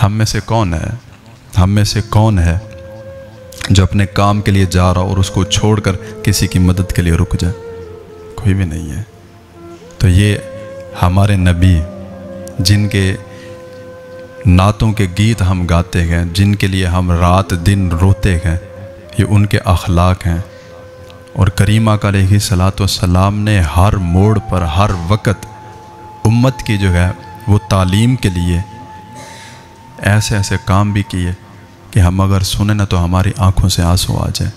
ہم میں سے کون ہے جو اپنے کام کے لیے جا رہا اور اس کو چھوڑ کر کسی کی مدد کے لیے رک جائے؟ کوئی بھی نہیں ہے۔ تو یہ ہمارے نبی جن کے نعتوں کے گیت ہم گاتے گئے، جن کے لیے ہم رات دن روتے گئے، یہ ان کے اخلاق ہیں۔ اور کریم آقا علیہ الصلاۃ والسلام نے ہر موڑ پر ہر وقت امت کی جو ہے وہ تعلیم کے لیے ایسے ایسے کام بھی کیے کہ ہم اگر سنیں نا تو ہماری آنکھوں سے آنسو آ جائے۔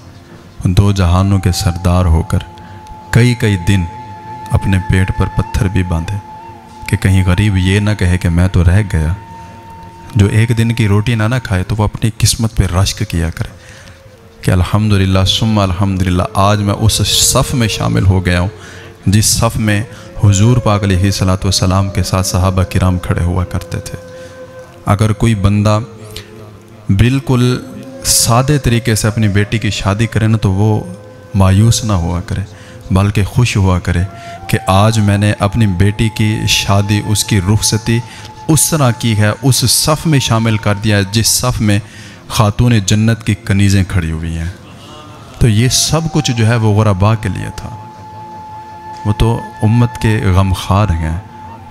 دو جہانوں کے سردار ہو کر کئی دن اپنے پیٹ پر پتھر بھی باندھے کہ کہیں غریب یہ نہ کہے کہ میں تو رہ گیا۔ جو ایک دن کی روٹی نہ کھائے تو وہ اپنی قسمت پہ رشک کیا کرے کہ الحمدللہ ثم الحمدللہ آج میں اس صف میں شامل ہو گیا ہوں جس صف میں حضور پاک علیہ الصلاۃ والسلام کے ساتھ صحابہ کرام کھڑے ہوا کرتے تھے۔ اگر کوئی بندہ بالکل سادے طریقے سے اپنی بیٹی کی شادی کرے نا تو وہ مایوس نہ ہوا کرے، بلکہ خوش ہوا کرے کہ آج میں نے اپنی بیٹی کی شادی، اس کی رخصتی اس طرح کی ہے، اس صف میں شامل کر دیا ہے جس صف میں خاتون جنت کی کنیزیں کھڑی ہوئی ہیں۔ تو یہ سب کچھ جو ہے وہ غرباء کے لیے تھا، وہ تو امت کے غمخوار ہیں،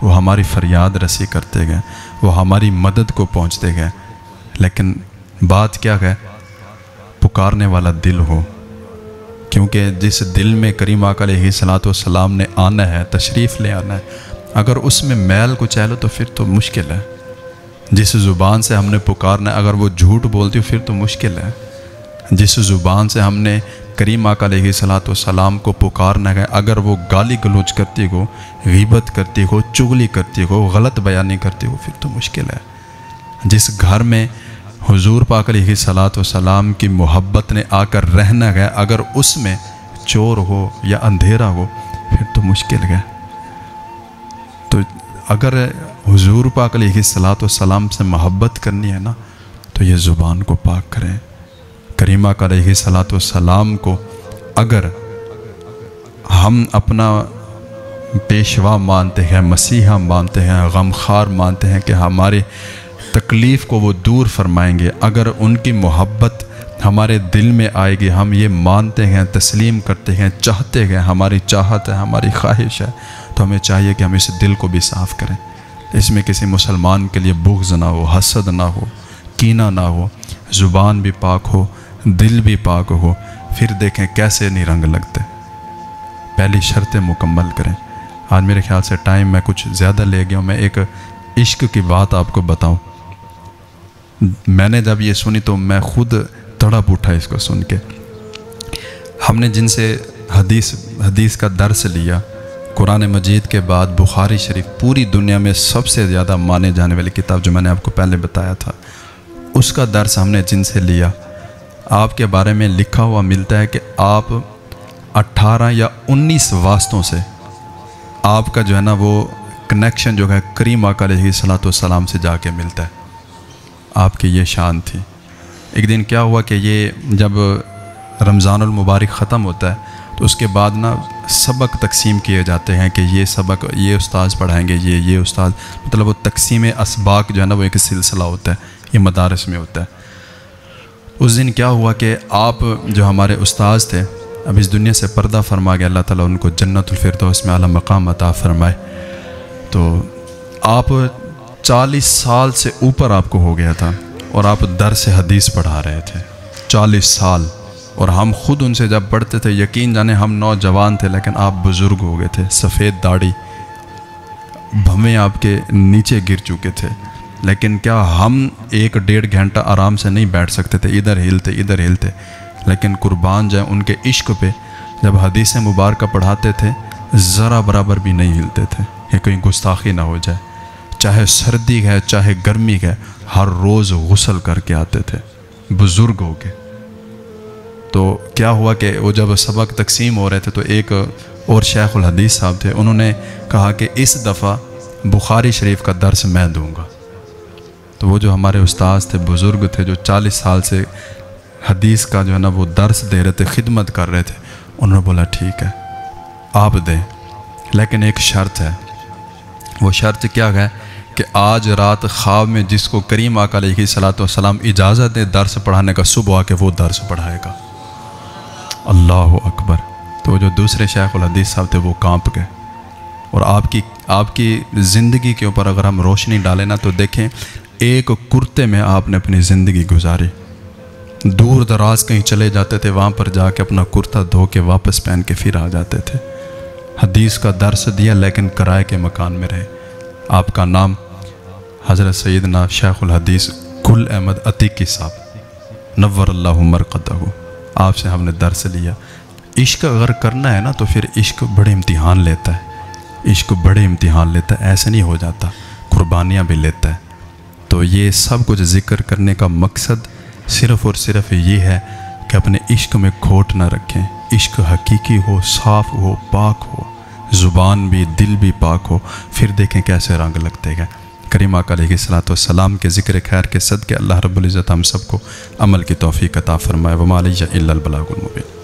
وہ ہماری فریاد رسی کرتے گئے، وہ ہماری مدد کو پہنچتے گئے۔ لیکن بات کیا ہے؟ پکارنے والا دل ہو، کیونکہ جس دل میں کریم آقا علیہ الصلاۃ والسلام نے آنا ہے، تشریف لے آنا ہے، اگر اس میں میل کچیل ہو تو پھر تو مشکل ہے۔ جس زبان سے ہم نے پکارنا ہے اگر وہ جھوٹ بولتی ہو پھر تو مشکل ہے۔ جس زبان سے ہم نے کریم آقا علیہ الصلاۃ والسلام کو پکارنا ہے اگر وہ گالی گلوچ کرتی ہو، غیبت کرتی ہو، چغلی کرتی ہو، غلط بیانی کرتی ہو، پھر تو مشکل ہے۔ جس گھر میں حضور پاک علیہ الصلاۃ والسلام کی محبت نے آ کر رہنا ہے اگر اس میں چور ہو یا اندھیرا ہو پھر تو مشکل ہے۔ تو اگر حضور پاک علیہ الصلاۃ والسلام سے محبت کرنی ہے نا تو یہ زبان کو پاک کریں۔ کریم آقا علیہ الصلاۃ والسلام کو اگر ہم اپنا پیشوا مانتے ہیں، مسیحا مانتے ہیں، غمخوار مانتے ہیں کہ ہماری تکلیف کو وہ دور فرمائیں گے، اگر ان کی محبت ہمارے دل میں آئے گی، ہم یہ مانتے ہیں، تسلیم کرتے ہیں، چاہتے ہیں، ہماری چاہت ہے، ہماری خواہش ہے، تو ہمیں چاہیے کہ ہم اس دل کو بھی صاف کریں۔ اس میں کسی مسلمان کے لیے بغض نہ ہو، حسد نہ ہو، کینہ نہ ہو، زبان بھی پاک ہو، دل بھی پاک ہو، پھر دیکھیں کیسے نہیں رنگ لگتے۔ پہلی شرطیں مکمل کریں۔ آج میرے خیال سے ٹائم میں کچھ زیادہ لے گیا ہوں، میں ایک عشق کی بات آپ کو بتاؤں۔ میں نے جب یہ سنی تو میں خود تڑپ اٹھا اس کو سن کے۔ ہم نے جن سے حدیث کا درس لیا، قرآن مجید کے بعد بخاری شریف پوری دنیا میں سب سے زیادہ مانے جانے والی کتاب جو میں نے آپ کو پہلے بتایا تھا، اس کا درس ہم نے جن سے لیا، آپ کے بارے میں لکھا ہوا ملتا ہے کہ آپ 18 یا 19 واسطوں سے آپ کا جو ہے نا وہ کنیکشن جو ہے کریم آقا علیہ الصلاۃ والسلام سے جا کے ملتا ہے۔ آپ کی یہ شان تھی۔ ایک دن کیا ہوا کہ یہ جب رمضان المبارک ختم ہوتا ہے تو اس کے بعد نا سبق تقسیم کیے جاتے ہیں کہ یہ سبق یہ استاذ پڑھائیں گے، یہ استاذ، مطلب وہ تقسیم اسباق جو ہے نا وہ ایک سلسلہ ہوتا ہے، یہ مدارس میں ہوتا ہے۔ اس دن کیا ہوا کہ آپ جو ہمارے استاذ تھے اب اس دنیا سے پردہ فرما گیا، اللہ تعالیٰ ان کو جنت الفردوس میں اعلیٰ مقام عطا فرمائے۔ تو آپ 40 سال سے اوپر آپ کو ہو گیا تھا اور آپ درس حدیث پڑھا رہے تھے، 40 سال، اور ہم خود ان سے جب پڑھتے تھے یقین جانے ہم نوجوان تھے لیکن آپ بزرگ ہو گئے تھے، سفید داڑھی، بھویں آپ کے نیچے گر چکے تھے، لیکن کیا ہم 1-1.5 گھنٹہ آرام سے نہیں بیٹھ سکتے تھے، ادھر ہلتے، لیکن قربان جائیں ان کے عشق پہ جب حدیث مبارکہ پڑھاتے تھے ذرا برابر بھی نہیں ہلتے تھے کہ کہیں گستاخی نہ ہو جائے، چاہے سردی ہے چاہے گرمی ہے، ہر روز غسل کر کے آتے تھے بزرگ ہو کے۔ تو کیا ہوا کہ وہ جب سبق تقسیم ہو رہے تھے تو ایک اور شیخ الحدیث صاحب تھے، انہوں نے کہا کہ اس دفعہ بخاری شریف کا درس میں دوں گا۔ تو وہ جو ہمارے استاذ تھے، بزرگ تھے، جو 40 سال سے حدیث کا جو ہے نا وہ درس دے رہے تھے، خدمت کر رہے تھے، انہوں نے بولا ٹھیک ہے آپ دیں، لیکن ایک شرط ہے۔ وہ شرط کیا ہے کہ آج رات خواب میں جس کو کریم آقا علیہ الصلوۃ والسلام اجازت دے درس پڑھانے کا، صبح آ کے وہ درس پڑھائے گا۔ اللہ اکبر۔ تو جو دوسرے شیخ الحدیث صاحب تھے وہ کانپ گئے۔ اور آپ کی زندگی کے اوپر اگر ہم روشنی ڈالیں نا تو دیکھیں، ایک کرتے میں آپ نے اپنی زندگی گزاری۔ دور دراز کہیں چلے جاتے تھے، وہاں پر جا کے اپنا کرتا دھو کے واپس پہن کے پھر آ جاتے تھے۔ حدیث کا درس دیا لیکن کرائے کے مکان میں رہے۔ آپ کا نام حضرت سیدنا شیخ الحدیث گل احمد عتیقی صاحب نور اللہ مرقدہ، آپ سے ہم نے درس لیا۔ عشق اگر کرنا ہے نا تو پھر عشق بڑے امتحان لیتا ہے، عشق بڑے امتحان لیتا ہے، ایسے نہیں ہو جاتا، قربانیاں بھی لیتا ہے۔ تو یہ سب کچھ ذکر کرنے کا مقصد صرف اور صرف یہ ہے کہ اپنے عشق میں کھوٹ نہ رکھیں، عشق حقیقی ہو، صاف ہو، پاک ہو، زبان بھی دل بھی پاک ہو، پھر دیکھیں کیسے رنگ لگتے گئے۔ کریم آقا علیہ الصلوۃ والسلام کے ذکر خیر کے صدقے اللہ رب العزت ہم سب کو عمل کی توفیق عطا فرمائے۔ وما علیہ الا البلاغ المبین۔